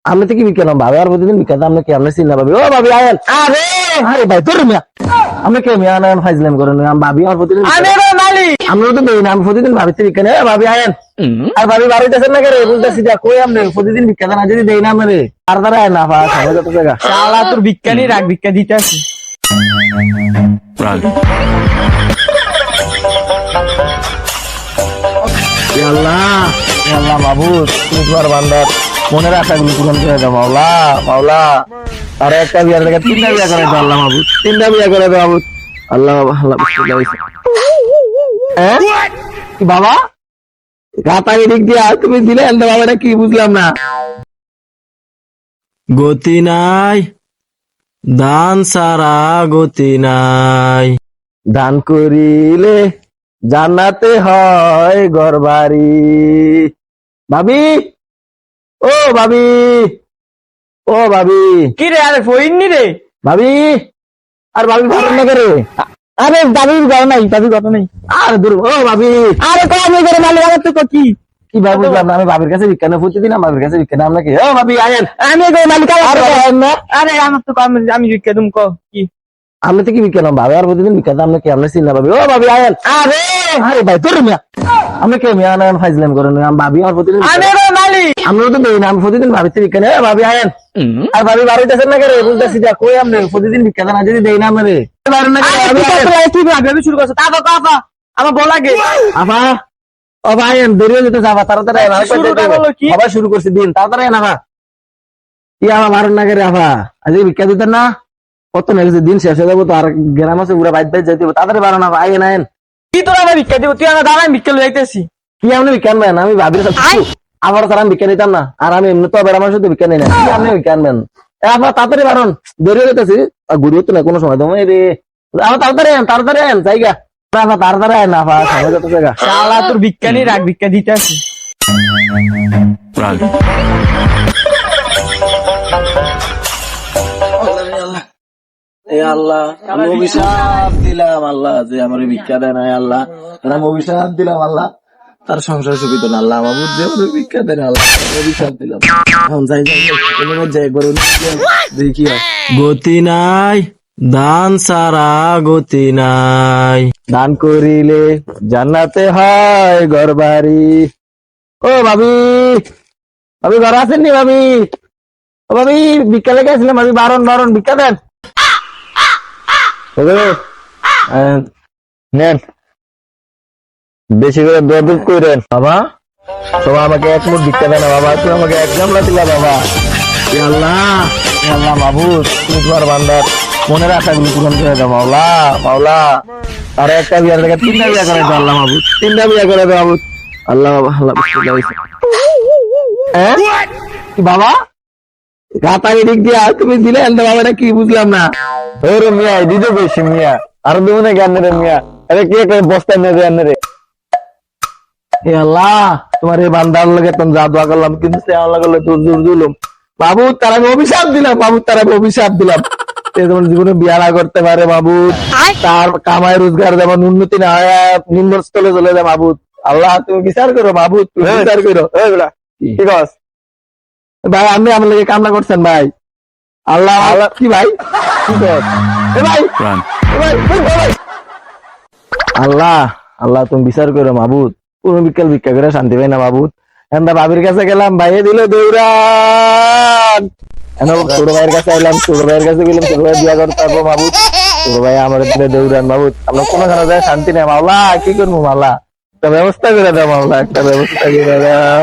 আমি তো কি বিকেলাম ভাবে আর প্রতিদিন বিকাতে আপনি কি আপনি চিন্তা ভাবি ও ভাবি আয়েন আরে আরে ভাই তোর মিয়া আপনি কে মিয়া না ফাইজলাম করেন আমি ভাবি আর প্রতিদিন আরে রে মালিক আমরা তো দেই না আমি প্রতিদিন ভাবিতে বিকেলে ভাবি আয়েন আর ভাবি বাড়িতেছেন না করে বলতেছি যা কই আপনি প্রতিদিন বিকাতে না যদি দেই না আমারে আর দ্বারা আয় না পা সময় কত জায়গা শালা তোর বিজ্ঞানী রাখ ভিক্ষা দিতে আসি আল্লাহ আল্লাহ মাহবুব তুমি তোমার বান্দার মনের আশাগুলো পূরণ করে দাও মাওলা মাওলা আর একটা বিয়ার থেকে তিনটা বিয়া করে দাও আল্লাহ মাহবুব তিনটা বিয়া করে দাও মাহবুব আল্লাহ আল্লাহ কি বাবা গাতারি দিক দিয়া তুমি দিলে বাবা এটা কি বুঝলাম না গতি নাই দান সারা গতি নাই দান করিলে জান্নাতে হয় ঘরবাড়ি ভাবি ও ভাবি ও ভাবি কি রে আরে ফইননি রে ভাবি আর ভাবি ভালো না করে আরে দাবির ঘর নাই দাবির কথা নেই আর দূর ও ভাবি আরে কমে করে মালিক আমার তো কি কি ভাই বুঝলাম না আমি ভাবির কাছে বিজ্ঞানে প্রতিদিন আমার ভাবির কাছে বিজ্ঞানে আপনাকে ও ভাবি আয়েন আমি কই মালিক আর আয়েন না আরে আমার তো আমি ভিক্ষা দুম কি আমি তো কি বিজ্ঞান ভাবি আর প্রতিদিন বিজ্ঞানে আপনি কি আপনি চিন্তা ভাবি ও ভাবি আয়েন আরে আরে ভাই তোর মিয়া আপনি কে মিয়া না ফাইজলাম করেন আমি ভাবি আর প্রতিদিন আরে রে মালিক আমরা তো দেই না আমি প্রতিদিন ভাবিতে বিজ্ঞানে ভাবি আয়েন আর ভাবি বাড়িতেছেন না করে বলতেছি যা কই আপনি প্রতিদিন বিজ্ঞানে না যদি দেই না আমারে বাড়ি না করে ভাবি আয়েন। কি ভাবে শুরু করছ তাবা তাবা আমার বলা গে আফা ও ভাই দেরি হয়ে যেতে যাবা তাড়াতাড়ি আয়, আরেকবার শুরুটা যেতে হবে। হলো কি? আবার শুরু করছি দিন তাড়াতাড়ি আয় না আফা কি আফা বারণ না করে আফা আজকে ভিক্ষা দিতেন না কত না কিছু দিন শেষ হয়ে যাবো তো আর গ্রাম আছে পুরো বাইর বাইর যাইতে হবে তাড়াতাড়ি বারণ আফা আয় না কি তোরা আমার ভিক্ষা দিব তুই আমার দাঁড়াই ভিক্ষা লই যাইতেছি কি আপনি ভিক্ষা আনবেন আমি ভাবির আবার তার আমি ভিক্ষা নিতাম না আর আমি এমনি তো বেড়া মানুষ ভিক্ষা নিই না কি আপনি ভিক্ষা আনবেন আপনার তাড়াতাড়ি বারণ দেরি হয়ে যেতেছি আর ঘুরি হতো না কোনো সময় তোমার রে আমার তাড়াতাড়ি আন জায়গা তাড়াতাড়ি আয় না আফা সময় যত জায়গা শালা তোর বিজ্ঞানী রাখ ভিক্ষা দিতে আসি এ আল্লাহ আমি অভিশাপ দিলাম আল্লাহ যে আমার ভিক্ষা দেয় না আল্লাহ আমি অভিশাপ দিলাম আল্লাহ তার সংসার সুবিধা না আল্লাহ আমার যে আমার ভিক্ষা দেয় না আল্লাহ অভিশাপ দিলাম এখন যাই যাই একবার দেখি কি হয় গতি নাই দান সারা গতি নাই দান করিলে জান্নাতে হয় ঘরবাড়ি ও ভাবি ভাবি ঘর আছেন নি ভাবি ও ভাবি ভিক্ষা লেগে আসলাম ভাবি বারণ ভিক্ষা দেন নেন বেশি করে বেদুপ করেন বাবা সবাই আমাকে এক মুঠ ভিক্ষা দেন না বাবা তুমি আমাকে এক গামলা দিলা বাবা এ আল্লাহ মাহবুব তুমি তোমার বান্দার মনের আশাগুলো পূরণ করে দাও মাওলা মাওলা আর একটা বিয়ার থেকে তিনটা বিয়া করে দাও আল্লাহ মাহবুব তিনটা বিয়া করে দাও মাহবুব আল্লাহ আল্লাহ কি বাবা গাতারি দিক দিয়া তুমি দিলে বাবা এটা কি বুঝলাম না ওরে মিয়া দিতে বেশি মিয়া আর দেবো না জ্ঞান রে মিয়া আরে কে করে বস্তায় নেবে আনে রে এ আল্লাহ তোমার এই বান্দার লগে তুমি যা দোয়া করলাম কিন্তু সে আমার লগে তো জোর দিলাম বাবু তারা অভিশাপ দিলাম বাবু তারা অভিশাপ দিলাম সে যেমন জীবনে বিয়া না করতে পারে বাবু তার কামাই রোজগার যেমন উন্নতি না হয় নিম্নস্থলে চলে যায় বাবু আল্লাহ তুমি বিচার করো বাবু তুমি বিচার করো ঠিক আছে ভাই আপনি আমার লগে কামনা করছেন ভাই আল্লাহ আল্লাহ কি ভাই কি কর এ ভাই ভাই আল্লাহ আল্লাহ তুমি বিচার করো মাহবুদ কোন বিকেল ভিক্ষা করে শান্তি পাই না মাহবুদ এন্দা ভাবির কাছে গেলাম ভাইয়ে দিল দৌড়ান ছোট ভাইয়ের কাছে এলাম ছোট ভাইয়ের কাছে গেলাম ছোট ভাই বিয়া করতে পারবো মাহবুদ ছোট ভাই আমার দিলে দৌড়ান মাহবুদ আমরা কোনখানে যায় শান্তি নেই মাওলা কি করবো মাওলা একটা ব্যবস্থা করে দাও মাওলা একটা ব্যবস্থা করে দাও